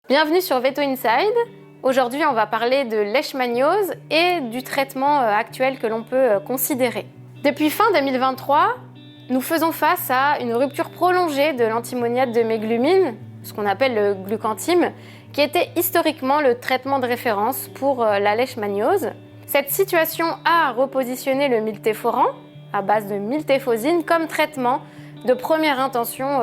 Bienvenue sur Veto Inside. Aujourd'hui, on va parler de leishmaniose et du traitement actuel que l'on peut considérer. Depuis fin 2023, nous faisons face à une rupture prolongée de l'antimoniate de méglumine, ce qu'on appelle le glucantime, qui était historiquement le traitement de référence pour la leishmaniose. Cette situation a repositionné le miltéforan, à base de miltéphosine, comme traitement de première intention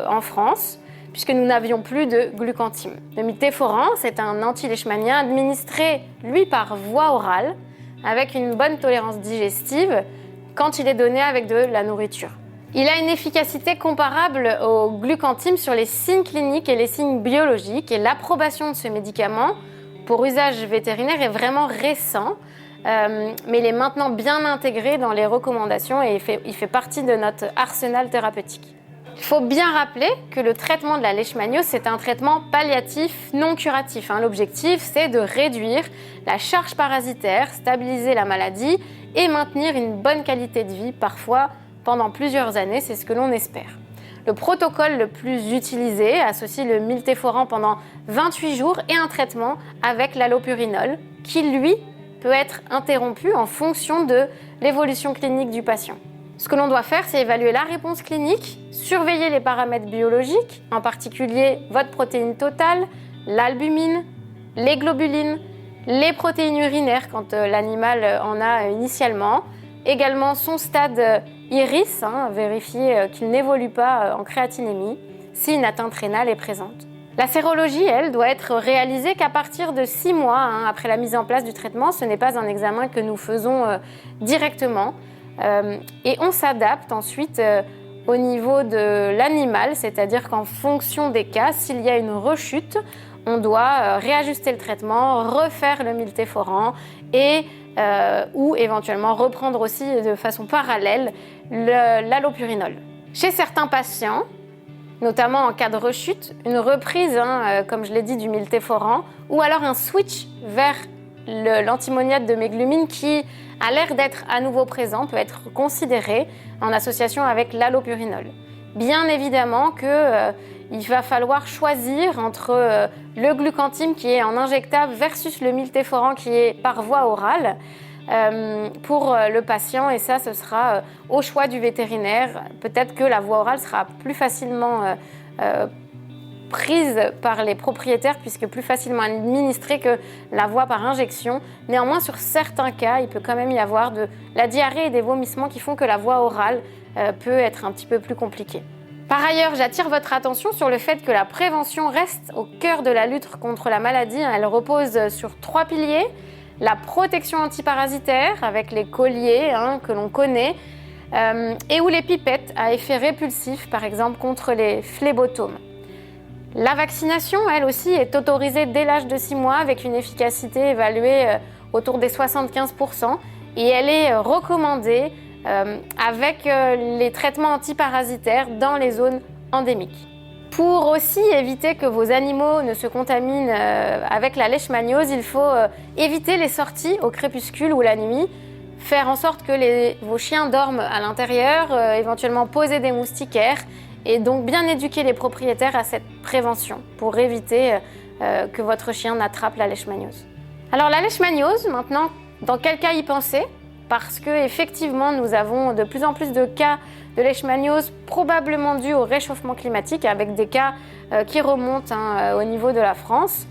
en France, puisque nous n'avions plus de glucantime. Le miltéforan, c'est un anti-leishmanien administré, lui, par voie orale, avec une bonne tolérance digestive quand il est donné avec de la nourriture. Il a une efficacité comparable au glucantime sur les signes cliniques et les signes biologiques, et l'approbation de ce médicament pour usage vétérinaire est vraiment récent, mais il est maintenant bien intégré dans les recommandations et il fait partie de notre arsenal thérapeutique. Il faut bien rappeler que le traitement de la leishmaniose, c'est un traitement palliatif non curatif. L'objectif, c'est de réduire la charge parasitaire, stabiliser la maladie et maintenir une bonne qualité de vie, parfois pendant plusieurs années, c'est ce que l'on espère. Le protocole le plus utilisé associe le miltéforan pendant 28 jours et un traitement avec l'allopurinol, qui lui peut être interrompu en fonction de l'évolution clinique du patient. Ce que l'on doit faire, c'est évaluer la réponse clinique, surveiller les paramètres biologiques, en particulier votre protéine totale, l'albumine, les globulines, les protéines urinaires quand l'animal en a initialement, également son stade iris, vérifier qu'il n'évolue pas en créatinémie si une atteinte rénale est présente. La sérologie, elle, doit être réalisée qu'à partir de 6 mois après la mise en place du traitement. Ce n'est pas un examen que nous faisons directement. Et on s'adapte ensuite au niveau de l'animal, c'est-à-dire qu'en fonction des cas, s'il y a une rechute, on doit réajuster le traitement, refaire le miltéforan et ou éventuellement reprendre aussi de façon parallèle l'allopurinol. Chez certains patients, notamment en cas de rechute, une reprise, comme je l'ai dit, du miltéforan, ou alors un switch vers l'antimoniate de méglumine qui a l'air d'être à nouveau présent, peut être considéré en association avec l'allopurinol. Bien évidemment qu'il va falloir choisir entre le glucantime qui est en injectable versus le miltéforan qui est par voie orale pour le patient, et ça, ce sera au choix du vétérinaire. Peut-être que la voie orale sera plus facilement prise par les propriétaires puisque plus facilement administrée que la voie par injection. Néanmoins, sur certains cas, il peut quand même y avoir de la diarrhée et des vomissements qui font que la voie orale peut être un petit peu plus compliquée. Par ailleurs, j'attire votre attention sur le fait que la prévention reste au cœur de la lutte contre la maladie. Elle repose sur 3 piliers. La protection antiparasitaire avec les colliers que l'on connaît et ou les pipettes à effet répulsif, par exemple contre les phlébotomes. La vaccination, elle aussi, est autorisée dès l'âge de 6 mois avec une efficacité évaluée autour des 75% et elle est recommandée avec les traitements antiparasitaires dans les zones endémiques. Pour aussi éviter que vos animaux ne se contaminent avec la leishmaniose, il faut éviter les sorties au crépuscule ou la nuit, faire en sorte que vos chiens dorment à l'intérieur, éventuellement poser des moustiquaires, et donc bien éduquer les propriétaires à cette prévention pour éviter que votre chien n'attrape la leishmaniose. Alors la leishmaniose, maintenant, dans quel cas y penser ? Parce qu'effectivement, nous avons de plus en plus de cas de leishmaniose probablement dus au réchauffement climatique, avec des cas qui remontent au niveau de la France.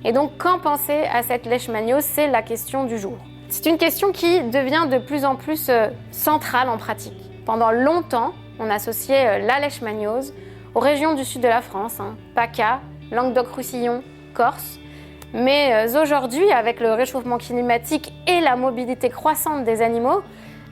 Et donc, quand penser à cette leishmaniose, c'est la question du jour. C'est une question qui devient de plus en plus centrale en pratique. Pendant longtemps, on associait la leishmaniose aux régions du sud de la France, PACA, Languedoc-Roussillon, Corse. Mais aujourd'hui, avec le réchauffement climatique et la mobilité croissante des animaux,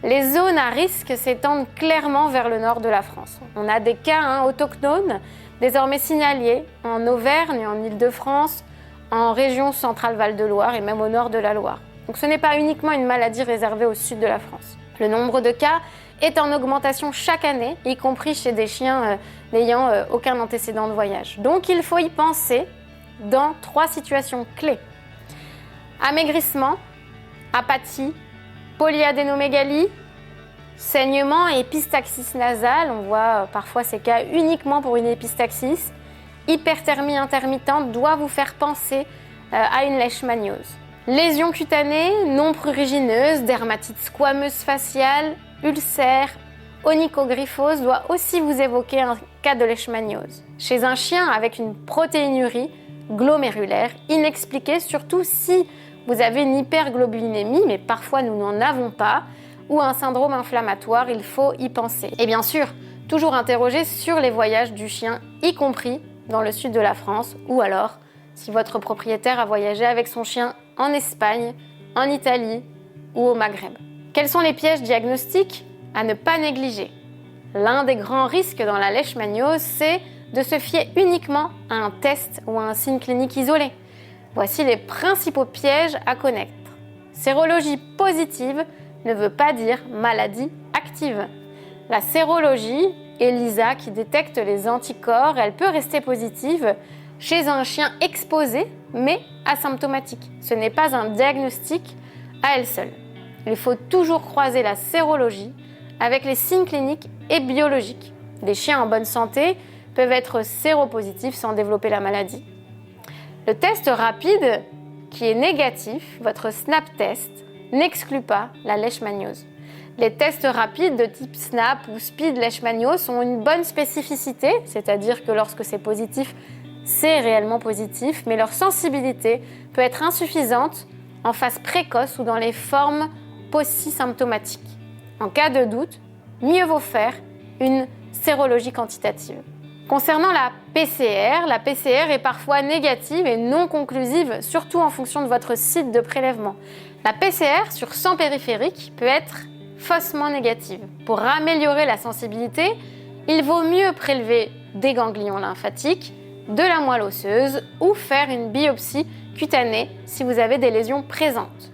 les zones à risque s'étendent clairement vers le nord de la France. On a des cas autochtones, désormais signalés en Auvergne, en Île-de-France, en région centrale Val-de-Loire et même au nord de la Loire. Donc ce n'est pas uniquement une maladie réservée au sud de la France. Le nombre de cas est en augmentation chaque année, y compris chez des chiens n'ayant aucun antécédent de voyage. Donc il faut y penser dans 3 situations clés. Amaigrissement, apathie, polyadénomégalie, saignement et épistaxis nasale. On voit parfois ces cas uniquement pour une épistaxis. hyperthermie intermittente doit vous faire penser à une leishmaniose. Lésions cutanées, non prurigineuses, dermatite squameuse faciale, ulcères, onychogryphose doit aussi vous évoquer un cas de leishmaniose. Chez un chien avec une protéinurie glomérulaire inexpliquée, surtout si vous avez une hyperglobulinémie, mais parfois nous n'en avons pas, ou un syndrome inflammatoire, il faut y penser. Et bien sûr, toujours interroger sur les voyages du chien, y compris dans le sud de la France, ou alors si votre propriétaire a voyagé avec son chien en Espagne, en Italie ou au Maghreb. Quels sont les pièges diagnostiques à ne pas négliger? L'un des grands risques dans la leishmaniose, c'est de se fier uniquement à un test ou à un signe clinique isolé. Voici les principaux pièges à connaître. Sérologie positive ne veut pas dire maladie active. La sérologie, ELISA, qui détecte les anticorps, elle peut rester positive chez un chien exposé, mais asymptomatique. Ce n'est pas un diagnostic à elle seule. Il faut toujours croiser la sérologie avec les signes cliniques et biologiques. Les chiens en bonne santé peuvent être séropositifs sans développer la maladie. Le test rapide, qui est négatif, votre SNAP test, n'exclut pas la leishmaniose. Les tests rapides de type SNAP ou Speed leishmaniose ont une bonne spécificité, c'est-à-dire que lorsque c'est positif, c'est réellement positif, mais leur sensibilité peut être insuffisante en phase précoce ou dans les formes post-symptomatiques. En cas de doute, mieux vaut faire une sérologie quantitative. Concernant la PCR est parfois négative et non conclusive, surtout en fonction de votre site de prélèvement. La PCR sur sang périphérique peut être faussement négative. Pour améliorer la sensibilité, il vaut mieux prélever des ganglions lymphatiques, de la moelle osseuse ou faire une biopsie cutanée si vous avez des lésions présentes.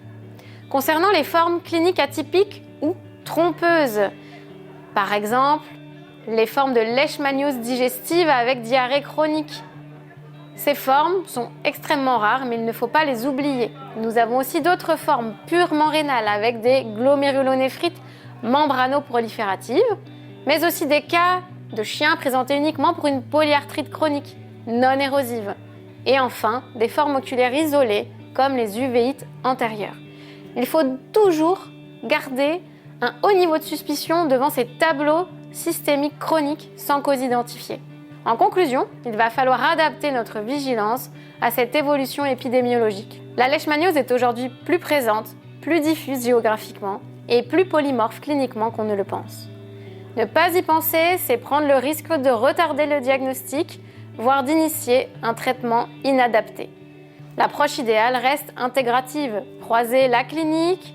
Concernant les formes cliniques atypiques ou trompeuses, par exemple, les formes de leishmaniose digestive avec diarrhée chronique. Ces formes sont extrêmement rares, mais il ne faut pas les oublier. Nous avons aussi d'autres formes purement rénales avec des glomérulonéphrite membrano-prolifératives, mais aussi des cas de chiens présentés uniquement pour une polyarthrite chronique non érosive. Et enfin, des formes oculaires isolées comme les uvéites antérieures. Il faut toujours garder un haut niveau de suspicion devant ces tableaux systémiques chroniques sans cause identifiée. En conclusion, il va falloir adapter notre vigilance à cette évolution épidémiologique. La leishmaniose est aujourd'hui plus présente, plus diffuse géographiquement et plus polymorphe cliniquement qu'on ne le pense. Ne pas y penser, c'est prendre le risque de retarder le diagnostic, voire d'initier un traitement inadapté. L'approche idéale reste intégrative, croiser la clinique,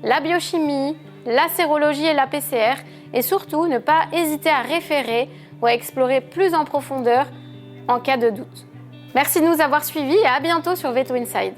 la biochimie, la sérologie et la PCR, et surtout ne pas hésiter à référer ou à explorer plus en profondeur en cas de doute. Merci de nous avoir suivis et à bientôt sur Veto Inside.